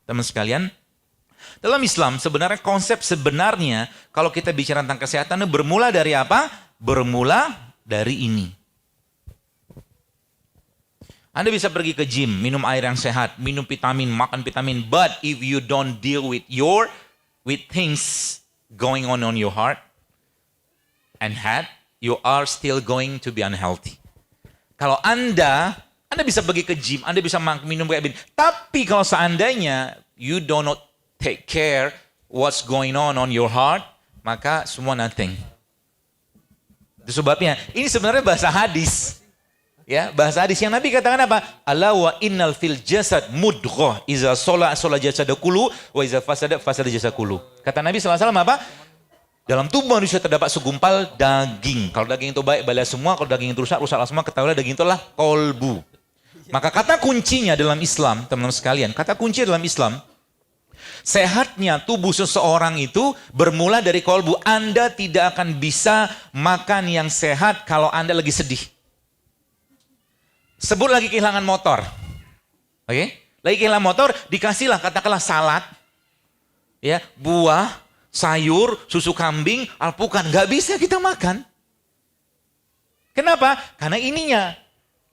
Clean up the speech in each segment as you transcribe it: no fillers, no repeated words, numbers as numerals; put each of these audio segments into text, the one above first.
teman sekalian, dalam Islam sebenarnya konsep sebenarnya kalau kita bicara tentang kesehatan bermula dari apa? Bermula dari ini. Anda bisa pergi ke gym, minum air yang sehat, minum vitamin, makan vitamin, but if you don't deal with things going on your heart and head, you are still going to be unhealthy. Kalau Anda bisa pergi ke gym, Anda bisa minum kayak begini, tapi kalau seandainya you do not take care what's going on your heart, maka semua nothing. Itu sebabnya, ini sebenarnya bahasa hadis. Ya, bahasa hadis yang Nabi katakan apa? Ala wa innal fil jasad mudghah iza shola jasad kullu wa iza fasada jasad kullu. Kata Nabi SAW apa? Dalam tubuh manusia terdapat segumpal daging. Kalau daging itu baik, balas semua. Kalau daging itu rusak, rusaklah semua. Ketahuilah daging itu adalah kolbu. Maka kata kuncinya dalam Islam, teman-teman sekalian, kata kunci dalam Islam, sehatnya tubuh seseorang itu bermula dari kolbu. Anda tidak akan bisa makan yang sehat kalau Anda lagi sedih. Sebut lagi kehilangan motor. Oke? Lagi kehilangan motor, dikasihlah katakanlah salad, ya, buah, sayur, susu kambing, alpukat. Nggak bisa kita makan. Kenapa? Karena ininya.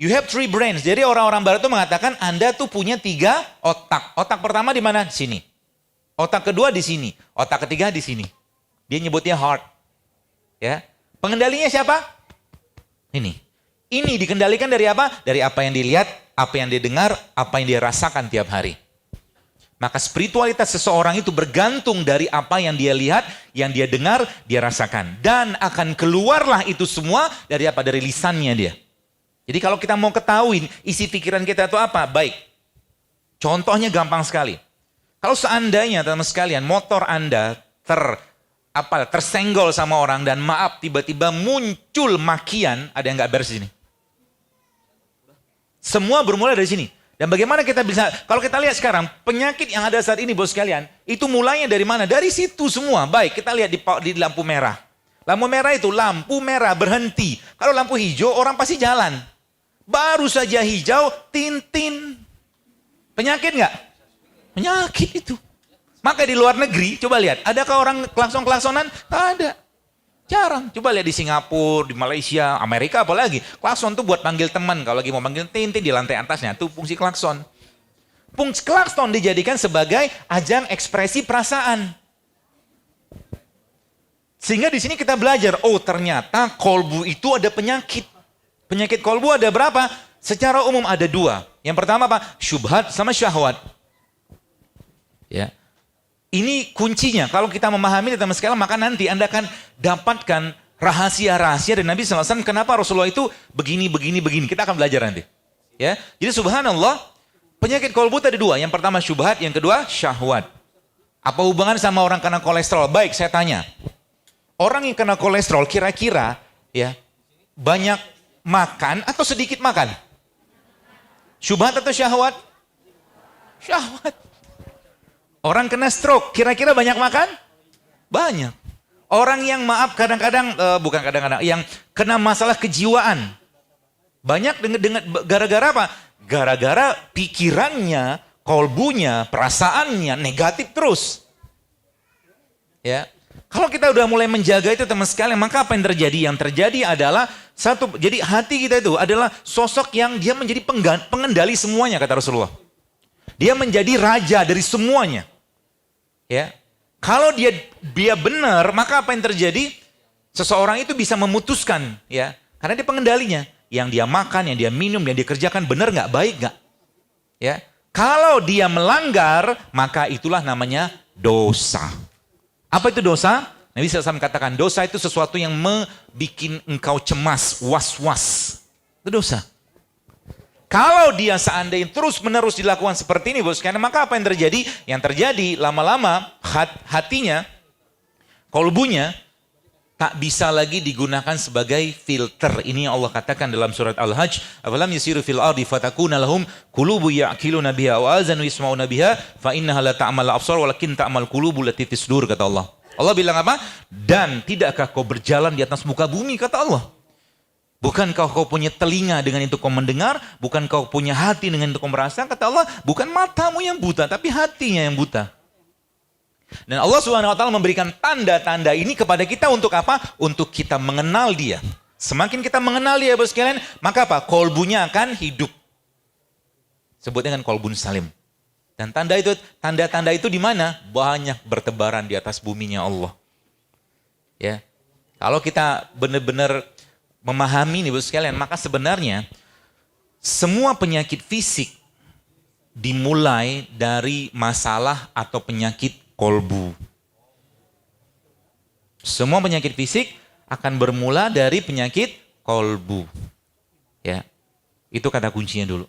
You have 3 brains. Jadi orang-orang barat itu mengatakan Anda tuh punya 3 otak. Otak pertama di mana? Di sini. Otak kedua di sini. Otak ketiga di sini. Dia nyebutnya heart. Ya. Pengendalinya siapa? Ini. Ini dikendalikan dari apa? Dari apa yang dilihat, apa yang didengar, apa yang dia rasakan tiap hari. Maka spiritualitas seseorang itu bergantung dari apa yang dia lihat, yang dia dengar, dia rasakan. Dan akan keluarlah itu semua dari apa? Dari lisannya dia. Jadi kalau kita mau ketahuin isi pikiran kita itu apa? Baik. Contohnya gampang sekali. Kalau seandainya teman-teman sekalian motor Anda tersenggol sama orang dan maaf tiba-tiba muncul makian, ada yang nggak beres di sini. Semua bermula dari sini. Dan bagaimana kita bisa, kalau kita lihat sekarang, penyakit yang ada saat ini bos sekalian, itu mulainya dari mana? Dari situ semua. Baik, kita lihat di lampu merah. Lampu merah itu, lampu merah berhenti. Kalau lampu hijau, orang pasti jalan. Baru saja hijau, tintin. Penyakit nggak? Penyakit itu. Maka di luar negeri, coba lihat, adakah orang klakson-klaksonan? Tak ada. Jarang. Coba lihat di Singapura, di Malaysia, Amerika apalagi. Klakson tuh buat panggil teman. Kalau lagi mau panggil tintin di lantai atasnya, itu fungsi klakson. Fungsi klakson dijadikan sebagai ajang ekspresi perasaan. Sehingga di sini kita belajar, oh ternyata kolbu itu ada penyakit. Penyakit kolbu ada berapa? Secara umum ada 2. Yang pertama apa? Syubhat sama syahwat. Ya. Ini kuncinya. Kalau kita memahami teman sekalian, maka nanti Anda akan dapatkan rahasia-rahasia dari Nabi SAW. Kenapa Rasulullah itu begini. Kita akan belajar nanti. Ya. Jadi subhanallah, penyakit kolbu ada 2. Yang pertama syubhat, yang kedua syahwat. Apa hubungan sama orang kena kolesterol? Baik, saya tanya. Orang yang kena kolesterol kira-kira ya banyak makan atau sedikit makan? Syubhat atau syahwat? Syahwat. Orang kena stroke, kira-kira banyak makan? Banyak. Orang yang maaf kadang-kadang, yang kena masalah kejiwaan. Banyak dengan gara-gara apa? Gara-gara pikirannya, kolbunya, perasaannya negatif terus. Ya. Kalau kita udah mulai menjaga itu teman sekalian, maka apa yang terjadi? Yang terjadi adalah jadi hati kita itu adalah sosok yang dia menjadi pengendali semuanya kata Rasulullah. Dia menjadi raja dari semuanya. Ya, kalau dia benar, maka apa yang terjadi? Seseorang itu bisa memutuskan, ya, karena dia pengendalinya. Yang dia makan, yang dia minum, yang dia kerjakan benar nggak, baik nggak? Ya, kalau dia melanggar, maka itulah namanya dosa. Apa itu dosa? Nabi SAW katakan dosa itu sesuatu yang membuat engkau cemas, was-was. Itu dosa. Kalau dia seandainya terus-menerus dilakukan seperti ini, bos, karena maka apa yang terjadi? Yang terjadi lama-lama hatinya, kolbunya tak bisa lagi digunakan sebagai filter. Ini yang Allah katakan dalam surat Al-Hajj, "Afalam yasiru fil ardi fatakuna lahum qulubu ya'qiluna biha wa azanu yasma'una biha fa innaha la ta'mal absar walakin ta'mal qulubu lati fis sudur," kata Allah. Allah bilang apa? Dan tidakkah kau berjalan di atas muka bumi, kata Allah. Bukankah kau punya telinga dengan itu kau mendengar? Bukankah kau punya hati dengan itu kau merasa? Kata Allah, bukan matamu yang buta, tapi hatinya yang buta. Dan Allah SWT memberikan tanda-tanda ini kepada kita untuk apa? Untuk kita mengenal dia. Semakin kita mengenal dia, Bapak sekalian, maka apa? Kolbunya akan hidup. Sebutnya dengan kolbun salim. Dan tanda-tanda itu di mana? Banyak bertebaran di atas buminya Allah. Ya. Kalau kita benar-benar memahami ini Bapak sekalian, maka sebenarnya semua penyakit fisik dimulai dari masalah atau penyakit kolbu. Semua penyakit fisik akan bermula dari penyakit kolbu. Ya. Itu kata kuncinya dulu.